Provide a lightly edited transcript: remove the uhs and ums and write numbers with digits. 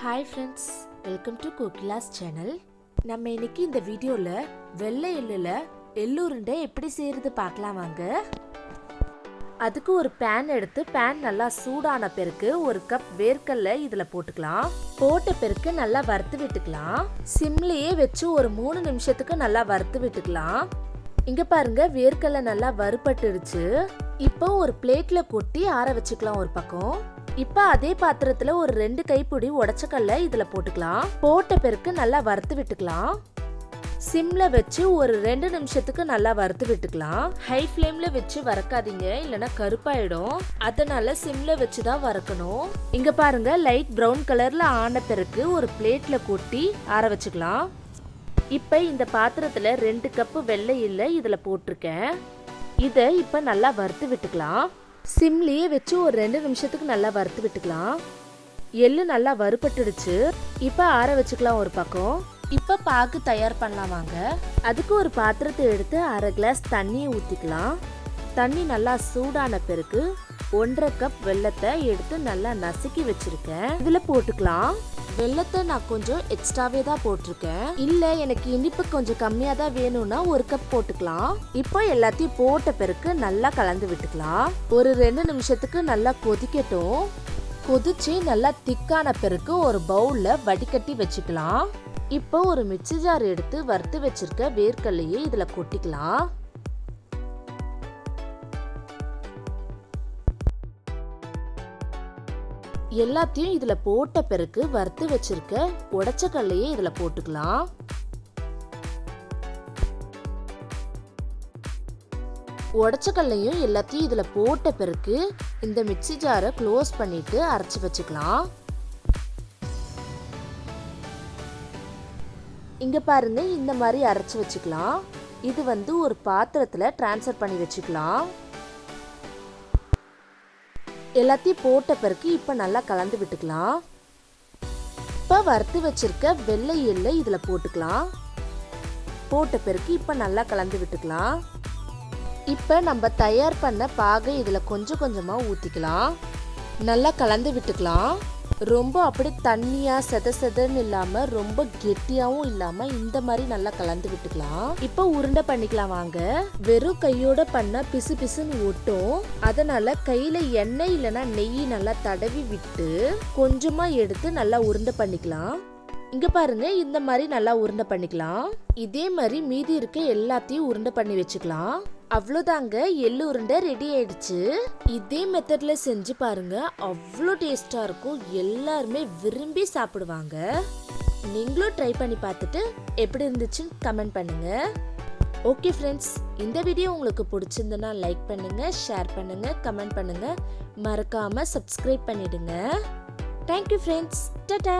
Hi friends, welcome to Kokila's channel. நம்ம இன்னைக்கு இந்த வீடியோல வெள்ளை எள்ளுல எள்ளு உருண்டை எப்படி செய்யறது பார்க்கலாம் வாங்க. அதுக்கு ஒரு pan எடுத்து pan நல்லா சூடான பிறகு ஒரு கப் வேர்க்கடலை இதுல போட்டுக்கலாம். போட்ட பிறகு நல்லா வறுத்து விட்டுக்கலாம். சிம்லயே வச்சு ஒரு 3 நிமிஷத்துக்கு நல்லா வறுத்து விட்டுக்கலாம். இங்க பாருங்க வேர்க்கடலை நல்லா வறுபட்டுடுச்சு. இப்போ ஒரு பிளேட்ல கொட்டி ஆற வச்சுக்கலாம் ஒரு பக்கம். இப்ப அதே பாத்திரத்துல ஒரு 2 கைப்பிடி உடைச்சக்கல்ல இதுல போட்டுக்கலாம். போட்ட பிறகு நல்லா வறுத்து விட்டுக்கலாம். சிம்ல வச்சு ஒரு 2 நிமிஷத்துக்கு நல்லா வறுத்து விட்டுக்கலாம். ஹை ஃப்ளேம்ல வச்சு வறுக்காதீங்க, இல்லனா கருப்பாயிடும். அதனால சிம்ல வச்சு தான் வறுக்கணும். இங்க பாருங்க லைட் பிரவுன் கலர்ல ஆன பிறகு ஒரு பிளேட்ல கொட்டி ஆற வச்சுக்கலாம். இப்ப இந்த பாத்திரத்துல 2 கப் வெள்ளை எள்ளு இதுல போட்டிருக்கேன். இத இப்ப நல்லா வறுத்து விட்டுக்கலாம். சிம்லயே வச்சு ஒரு 2 நிமிஷத்துக்கு நல்லா வறுத்து விட்டுக்கலாம். எள்ளு நல்லா வறுபட்டுடுச்சு. இப்ப ஆற வச்சுக்கலாம் ஒரு பக்கம். இப்ப பாகு தயார் பண்ணலாம் வாங்க. அதுக்கு ஒரு பாத்திரத்தை எடுத்து 1/2 கிளாஸ் தண்ணியை ஊத்திக்கலாம். தண்ணி நல்லா சூடான பிறகு 1/2 கப் வெல்லத்தை எடுத்து நல்லா நசுக்கி வச்சிருக்கேன். இதுல போட்டுக்கலாம். வெல்லத்தை நான் கொஞ்சம் எக்ஸ்ட்ராவே தான் போட்டிருக்கேன். இல்ல எனக்கு இனிப்பு கொஞ்சம் கம்மியா தான் வேணும்னா 1 கப் போட்டுக்கலாம். இப்போ எல்லாத்தையும் போட்ட பிறகு நல்லா கலந்து விட்டுக்கலாம். ஒரு 2 நிமிஷத்துக்கு நல்லா கொதிக்கட்டும். கொதிச்சு நல்லா திக்கான பிறகு ஒரு பவுல்ல வடிகட்டி வச்சுக்கலாம். இப்போ ஒரு மிக்ஸி ஜார் எடுத்து வறுத்து வச்சிருக்க வேர்க்கடலையை இதுல கொட்டிக்கலாம். எல்லாத்தையும் இதுல போட்ட பிறகு வறுத்து வச்சிருக்க உடைச்சக்கல்லையே இதுல போட்டுக்கலாம். உடைச்சக்கல்லையும் எல்லாத்தையும் இதுல போட்ட பிறகு இந்த மிக்ஸி ஜாரை க்ளோஸ் பண்ணிட்டு அரைச்சு வச்சுக்கலாம். இங்க பாருங்க இந்த மாதிரி அரைச்சு வச்சுக்கலாம். இது ஒரு பாத்திரத்துல டிரான்ஸ்ஃபர் பண்ணி வச்சுக்கலாம். எல்லாத்தையும் போட்ட பிறகு இப்ப நல்லா கலந்து விட்டுக்கலாம். இப்ப வறுத்து வச்சிருக்க வெள்ளை எள்ளை இதுல போட்டுக்கலாம். போட்ட பிறகு இப்ப நல்லா கலந்து விட்டுக்கலாம். இப்ப நம்ம தயார் பண்ண பாகை இதுல கொஞ்சம் கொஞ்சமா ஊத்திக்கலாம். நல்லா கலந்து விட்டுக்கலாம். ரொம்ப அப்படி தண்ணியா செதன்னு இல்லாம ரொம்ப கெட்டியாவும் இல்லாம இந்த மாதிரி நல்லா கலந்து விட்டுக்கலாம். இப்ப உருண்டை பண்ணிக்கலாம் வாங்க. வெறும் கையோட பண்ண பிசு பிசுன்னு ஒட்டும். அதனால கையில எண்ணெய் இல்லைன்னா நெய் நல்லா தடவி விட்டு கொஞ்சமா எடுத்து நல்லா உருண்டை பண்ணிக்கலாம். இங்க பாருங்க இந்த மாதிரி நல்லா உருண்டை பண்ணிக்கலாம். இதே மாதிரி மீதி இருக்க எல்லாத்தையும் உருண்டை பண்ணி வச்சுக்கலாம். அவ்வளோதாங்க, எள்ளு உருண்டை ரெடி ஆயிடுச்சு. இதே மெத்தட்ல செஞ்சு பாருங்க, அவ்வளோ டேஸ்டா இருக்கும். எல்லாருமே விரும்பி சாப்பிடுவாங்க. நீங்களும் ட்ரை பண்ணி பார்த்துட்டு எப்படி இருந்துச்சுன்னு கமெண்ட் பண்ணுங்க. ஓகே ஃப்ரெண்ட்ஸ், இந்த வீடியோ உங்களுக்கு பிடிச்சிருந்தனா லைக் பண்ணுங்க, ஷேர் பண்ணுங்க, கமெண்ட் பண்ணுங்க. மறக்காம சப்ஸ்கிரைப் பண்ணிடுங்க. Thank you friends. டாடா.